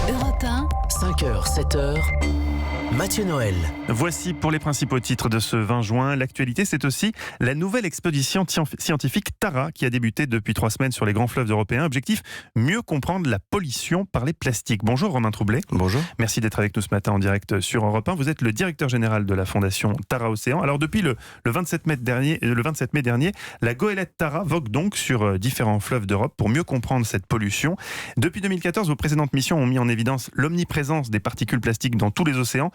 Europe 1, 5h, 7h, Mathieu Noël. Voici pour les principaux titres de ce 20 juin. L'actualité, c'est aussi la nouvelle expédition scientifique Tara qui a débuté depuis 3 semaines sur les grands fleuves européens. Objectif, mieux comprendre la pollution par les plastiques. Bonjour Romain Troublé. Bonjour. Merci d'être avec nous ce matin en direct sur Europe 1. Vous êtes le directeur général de la fondation Tara Océan. Alors depuis le 27 mai dernier, la goélette Tara vogue donc sur différents fleuves d'Europe pour mieux comprendre cette pollution. Depuis 2014, vos précédentes missions ont mis en évidence l'omniprésence des particules plastiques dans tous les océans.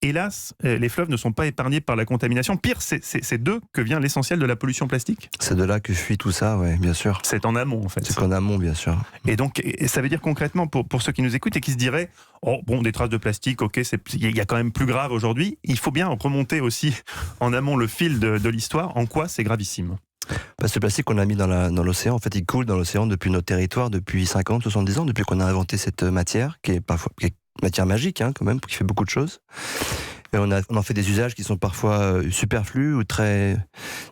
Hélas, les fleuves ne sont pas épargnés par la contamination. Pire, c'est d'eux que vient l'essentiel de la pollution plastique. C'est de là que fuit tout ça, oui, bien sûr. C'est en amont, en fait. C'est qu'en amont, bien sûr. Et donc, ça veut dire concrètement, pour ceux qui nous écoutent et qui se diraient « Oh, bon, des traces de plastique, ok, il y a quand même plus grave aujourd'hui », il faut bien remonter aussi en amont le fil de l'histoire. En quoi c'est gravissime ? Parce que le plastique qu'on a mis dans l'océan, en fait, il coule dans l'océan depuis notre territoire, depuis 50, 70 ans, depuis qu'on a inventé cette matière, qui est matière magique, quand même, qui fait beaucoup de choses. Et on en fait des usages qui sont parfois superflus ou très,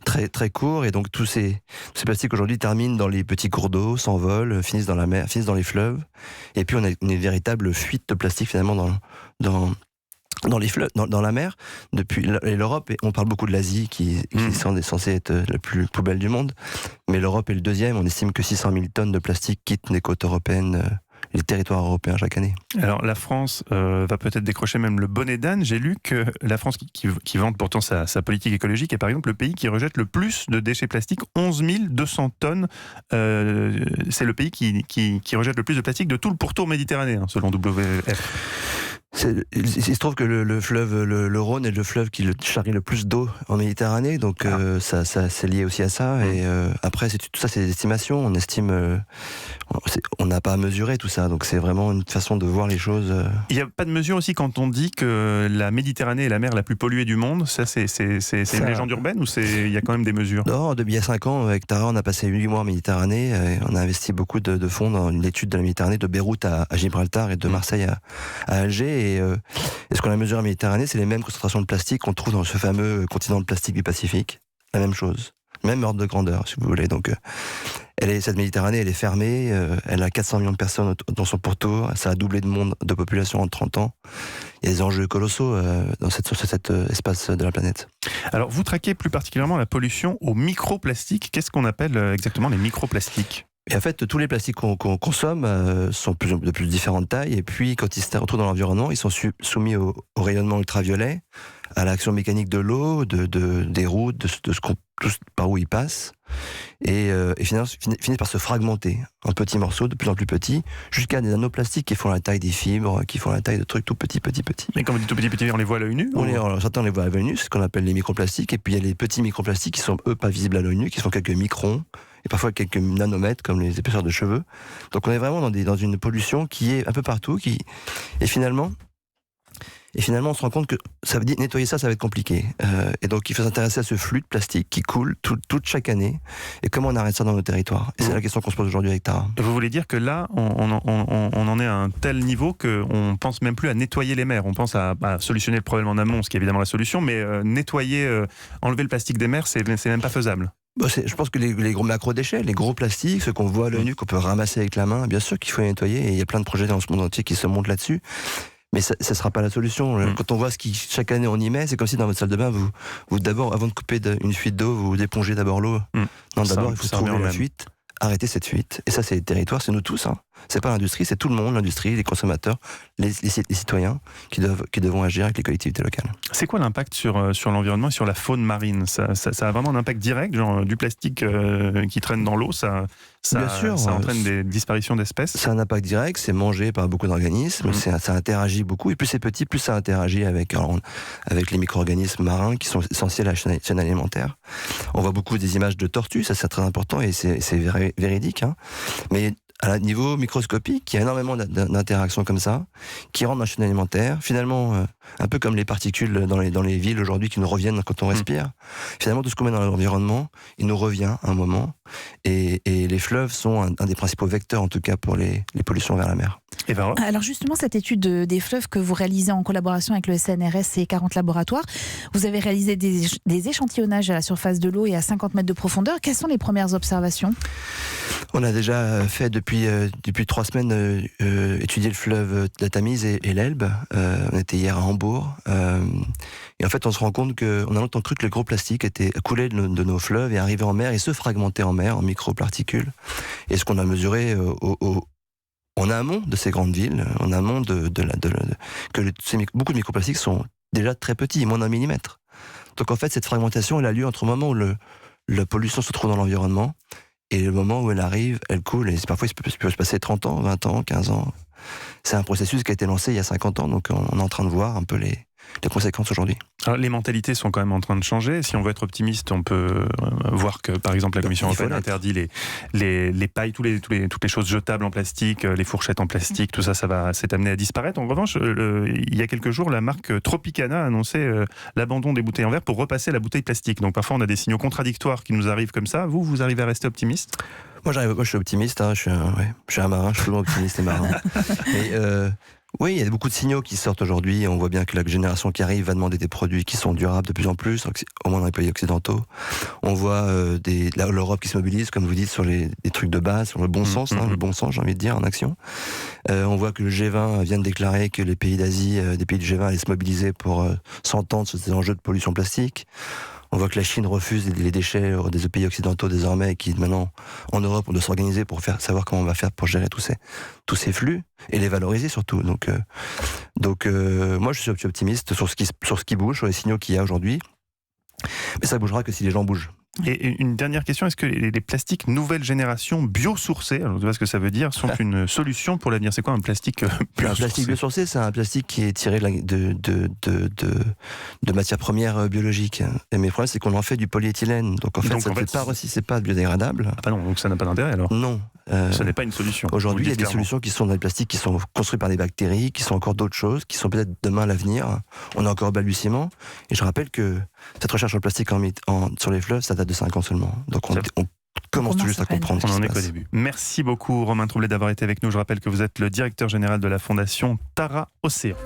très, très courts. Et donc, tous ces plastiques aujourd'hui terminent dans les petits cours d'eau, s'envolent, finissent dans la mer, finissent dans les fleuves. Et puis, on a une véritable fuite de plastique, finalement, dans les fleuves, dans la mer, depuis l'Europe. Et on parle beaucoup de l'Asie, qui est censée être la plus poubelle du monde. Mais l'Europe est le deuxième. On estime que 600 000 tonnes de plastique quittent les côtes européennes, les territoires européens chaque année. Alors la France va peut-être décrocher même le bonnet d'âne. J'ai lu que la France, qui vante pourtant sa politique écologique, est par exemple le pays qui rejette le plus de déchets plastiques, 11 200 tonnes. C'est le pays qui rejette le plus de plastique de tout le pourtour méditerranéen, selon WWF. Il se trouve que le fleuve, le Rhône est le fleuve qui charrie le plus d'eau en Méditerranée, donc ça c'est lié aussi à ça. Et après, tout ça, c'est des estimations. On estime, on n'a pas à mesurer tout ça, donc c'est vraiment une façon de voir les choses. Il n'y a pas de mesure aussi quand on dit que la Méditerranée est la mer la plus polluée du monde. Ça, c'est une légende urbaine ou il y a quand même des mesures ? Non, il y a 5 ans, avec Tara, on a passé 8 mois en Méditerranée. Et on a investi beaucoup de fonds dans une étude de la Méditerranée, de Beyrouth à Gibraltar et de Marseille à Alger. Et ce qu'on a mesuré en Méditerranée, c'est les mêmes concentrations de plastique qu'on trouve dans ce fameux continent de plastique du Pacifique. La même chose. Même ordre de grandeur, si vous voulez. Donc, cette Méditerranée, elle est fermée. Elle a 400 millions de personnes dans son pourtour. Ça a doublé de population en 30 ans. Il y a des enjeux colossaux dans cet espace de la planète. Alors, vous traquez plus particulièrement la pollution aux microplastiques. Qu'est-ce qu'on appelle exactement les microplastiques ? Et en fait, tous les plastiques qu'on consomme sont de plus différentes tailles. Et puis, quand ils se retrouvent dans l'environnement, ils sont soumis au rayonnement ultraviolet, à l'action mécanique de l'eau, des routes, par où ils passent. Et finissent par se fragmenter en petits morceaux, de plus en plus petits, jusqu'à des nanoplastiques qui font la taille des fibres, qui font la taille de trucs tout petits. Mais quand vous dites tout petits, on les voit à l'œil nu ? Certains on les voit à l'œil nu, c'est ce qu'on appelle les microplastiques. Et puis, il y a les petits microplastiques qui sont, eux, pas visibles à l'œil nu, qui sont quelques microns, et parfois quelques nanomètres, comme les épaisseurs de cheveux. Donc on est vraiment dans une pollution qui est un peu partout, et finalement, on se rend compte que ça veut dire nettoyer ça va être compliqué. Et donc il faut s'intéresser à ce flux de plastique qui coule chaque année, et comment on arrête ça dans nos territoires. Et c'est la question qu'on se pose aujourd'hui avec Tara. Vous voulez dire que là, on en est à un tel niveau qu'on pense même plus à nettoyer les mers. On pense à solutionner le problème en amont, ce qui est évidemment la solution, mais nettoyer, enlever le plastique des mers, c'est même pas faisable. Je pense que les gros macro-déchets, les gros plastiques, ceux qu'on voit à l'œil nu, qu'on peut ramasser avec la main, bien sûr qu'il faut les nettoyer, et il y a plein de projets dans ce monde entier qui se montent là-dessus. Mais ça ne sera pas la solution. Quand on voit chaque année on y met, c'est comme si dans votre salle de bain, vous d'abord, avant de couper une fuite d'eau, vous épongez d'abord l'eau. Non, d'abord, il faut trouver la fuite, arrêter cette fuite. Et ça, c'est les territoires, c'est nous tous. C'est pas l'industrie, c'est tout le monde, l'industrie, les consommateurs, les citoyens qui devront agir avec les collectivités locales. C'est quoi l'impact sur l'environnement et sur la faune marine ? Ça a vraiment un impact direct, genre du plastique qui traîne dans l'eau, ça entraîne des disparitions d'espèces ? C'est un impact direct, c'est mangé par beaucoup d'organismes, ça interagit beaucoup, et plus c'est petit, plus ça interagit avec les micro-organismes marins qui sont essentiels à la chaîne alimentaire. On voit beaucoup des images de tortues, ça c'est très important, et c'est véridique. Mais à niveau microscopique, il y a énormément d'interactions comme ça, qui rentrent dans la chaîne alimentaire. Finalement, un peu comme les particules dans les villes aujourd'hui qui nous reviennent quand on respire. Finalement, tout ce qu'on met dans l'environnement, il nous revient à un moment. Et les fleuves sont un des principaux vecteurs, en tout cas, pour les pollutions vers la mer. Et ben, Alors justement, cette étude des fleuves que vous réalisez en collaboration avec le CNRS et 40 laboratoires, vous avez réalisé des échantillonnages à la surface de l'eau et à 50 mètres de profondeur. Quelles sont les premières observations ? On a déjà fait depuis 3 semaines étudier le fleuve de la Tamise et l'Elbe. On était hier à Hambourg. Et en fait, on se rend compte qu'on a longtemps cru que le gros plastique était coulé de nos fleuves et arrivait en mer et se fragmentait en mer en microparticules. Et ce qu'on a mesuré en amont de ces grandes villes, en amont beaucoup de microplastiques sont déjà très petits, moins d'1 millimètre. Donc en fait, cette fragmentation, elle a lieu entre le moment où la pollution se trouve dans l'environnement et le moment où elle arrive, elle coule. Et parfois, il peut se passer 30 ans, 20 ans, 15 ans. C'est un processus qui a été lancé il y a 50 ans, donc on est en train de voir un peu les conséquences aujourd'hui. Alors, les mentalités sont quand même en train de changer. Si on veut être optimiste, on peut voir que, par exemple, la Commission européenne interdit les pailles, toutes les choses jetables en plastique, les fourchettes en plastique, tout ça, c'est amené à disparaître. En revanche, il y a quelques jours, la marque Tropicana a annoncé l'abandon des bouteilles en verre pour repasser à la bouteille plastique. Donc parfois, on a des signaux contradictoires qui nous arrivent comme ça. Vous arrivez à rester optimiste ? Moi, je suis optimiste. Je suis un marin, je suis souvent optimiste et marin. Oui, il y a beaucoup de signaux qui sortent aujourd'hui. On voit bien que la génération qui arrive va demander des produits qui sont durables de plus en plus, au moins dans les pays occidentaux. On voit l'Europe qui se mobilise, comme vous dites, sur des trucs de base, sur le bon sens, le bon sens, j'ai envie de dire, en action. On voit que le G20 vient de déclarer que les pays d'Asie, des pays du G20 allaient se mobiliser pour s'entendre sur ces enjeux de pollution plastique. On voit que la Chine refuse les déchets des pays occidentaux désormais, et qui maintenant, en Europe, on doit s'organiser pour savoir comment on va faire pour gérer tous ces flux et les valoriser surtout. Donc, moi, je suis optimiste sur ce qui bouge, sur les signaux qu'il y a aujourd'hui. Mais ça bougera que si les gens bougent. Et une dernière question, est-ce que les plastiques nouvelle génération biosourcés, alors je ne sais pas ce que ça veut dire, sont une solution pour l'avenir ? C'est quoi un plastique biosourcé ? Un plastique biosourcé, c'est un plastique qui est tiré de matières premières biologiques. Et mes problèmes, c'est qu'on en fait du polyéthylène. Donc en fait, c'est pas biodégradable. Ah non, donc ça n'a pas d'intérêt alors ? Non. Ce n'est pas une solution. Aujourd'hui, il y a des solutions qui sont dans les plastiques, qui sont construits par des bactéries, qui sont encore d'autres choses, qui sont peut-être demain l'avenir. On est encore au balbutiement. Et je rappelle que cette recherche sur le plastique sur les fleuves, ça date de 5 ans seulement. Donc on commence tout juste à comprendre ce qui se passe. On en est qu'au début. Merci beaucoup Romain Troublé d'avoir été avec nous. Je rappelle que vous êtes le directeur général de la fondation Tara Océan.